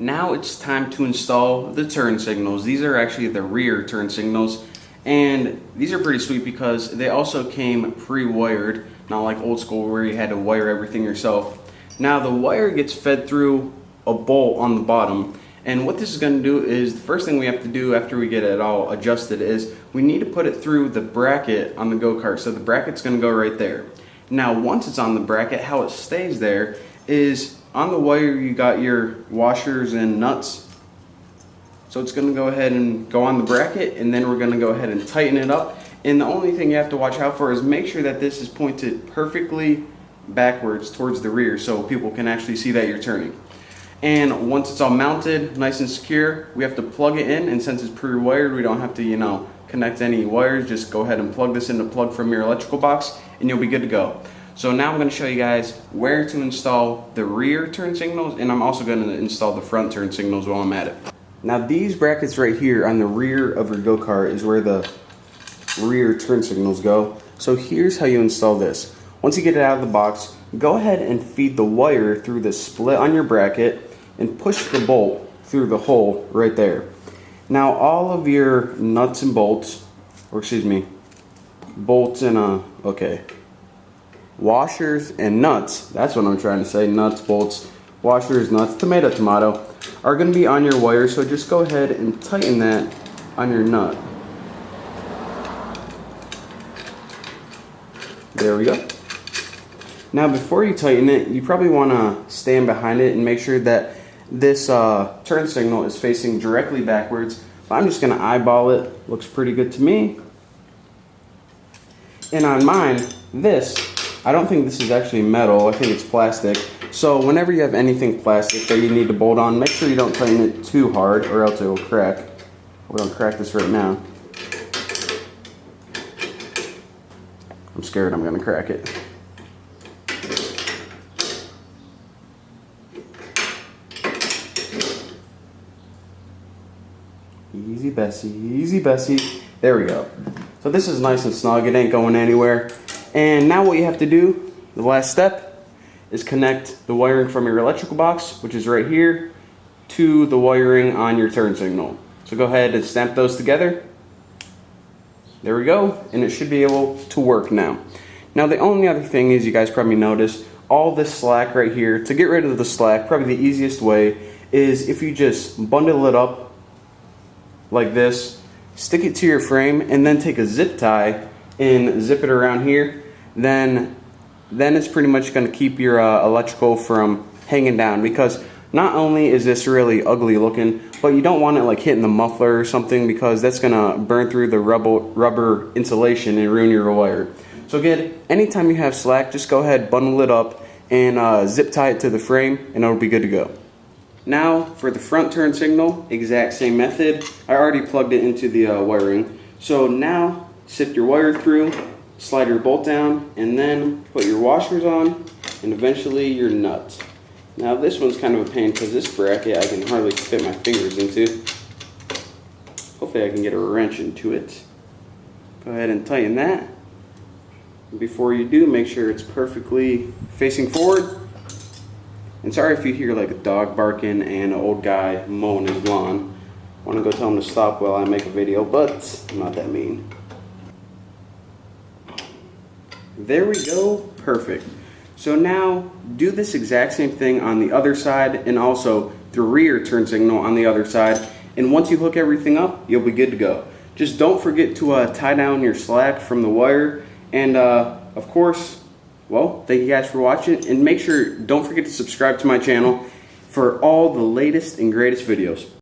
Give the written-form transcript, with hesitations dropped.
Now it's time to install the turn signals. These are actually the rear turn signals, and these are pretty sweet because they also came pre-wired, not like old school where you had to wire everything yourself. Now the wire gets fed through a bolt on the bottom, and what this is going to do is the first thing we have to do after we get it all adjusted is we need to put it through the bracket on the go-kart. So the bracket's going to go right there. Now once it's on the bracket, how it stays there is on the wire you got your washers and nuts. So it's going to go ahead and go on the bracket, and then we're going to go ahead and tighten it up. And the only thing you have to watch out for is make sure that this is pointed perfectly backwards towards the rear so people can actually see that you're turning. And once it's all mounted nice and secure, we have to plug it in, and since it's pre-wired we don't have to connect any wires. Just go ahead and plug this in the plug from your electrical box and you'll be good to go. So now I'm going to show you guys where to install the rear turn signals, and I'm also going to install the front turn signals while I'm at it. Now these brackets right here on the rear of your go-kart is where the rear turn signals go. So here's how you install this. Once you get it out of the box, go ahead and feed the wire through the split on your bracket and push the bolt through the hole right there. Now all of your nuts and bolts, or excuse me, bolts and washers and nuts, that's what I'm trying to say, nuts, bolts, washers, nuts, tomato, tomato, are going to be on your wire, so just go ahead and tighten that on your nut. There we go. Now before you tighten it, you probably want to stand behind it and make sure that this turn signal is facing directly backwards. But I'm just going to eyeball it. Looks pretty good to me. And on mine, I don't think this is actually metal, I think it's plastic. So whenever you have anything plastic that you need to bolt on, make sure you don't tighten it too hard or else it will crack. We're going to crack this right now. I'm scared I'm going to crack it. Easy Bessie, easy Bessie. There we go. So this is nice and snug, it ain't going anywhere. And now what you have to do, the last step, is connect the wiring from your electrical box, which is right here, to the wiring on your turn signal. So go ahead and snap those together. There we go, and it should be able to work now. Now the only other thing is, you guys probably noticed, all this slack right here. To get rid of the slack, probably the easiest way is if you just bundle it up like this, stick it to your frame, and then take a zip tie and zip it around here. Then it's pretty much going to keep your electrical from hanging down, because not only is this really ugly looking, but you don't want it like hitting the muffler or something, because that's going to burn through the rubber insulation and ruin your wire. So again, anytime you have slack, just go ahead, bundle it up, and zip tie it to the frame, and it'll be good to go. Now for the front turn signal, exact same method. I already plugged it into the wiring. So now sift your wire through, slide your bolt down, and then put your washers on, and eventually your nuts. Now this one's kind of a pain because this bracket I can hardly fit my fingers into. Hopefully I can get a wrench into it. Go ahead and tighten that. Before you do, make sure it's perfectly facing forward. And sorry if you hear like a dog barking and an old guy mowing his lawn. I want to go tell him to stop while I make a video, but I'm not that mean. There we go, perfect. So now do this exact same thing on the other side, and also the rear turn signal on the other side. And once you hook everything up, you'll be good to go. Just don't forget to tie down your slack from the wire. And of course, well, thank you guys for watching, and make sure, don't forget to subscribe to my channel for all the latest and greatest videos.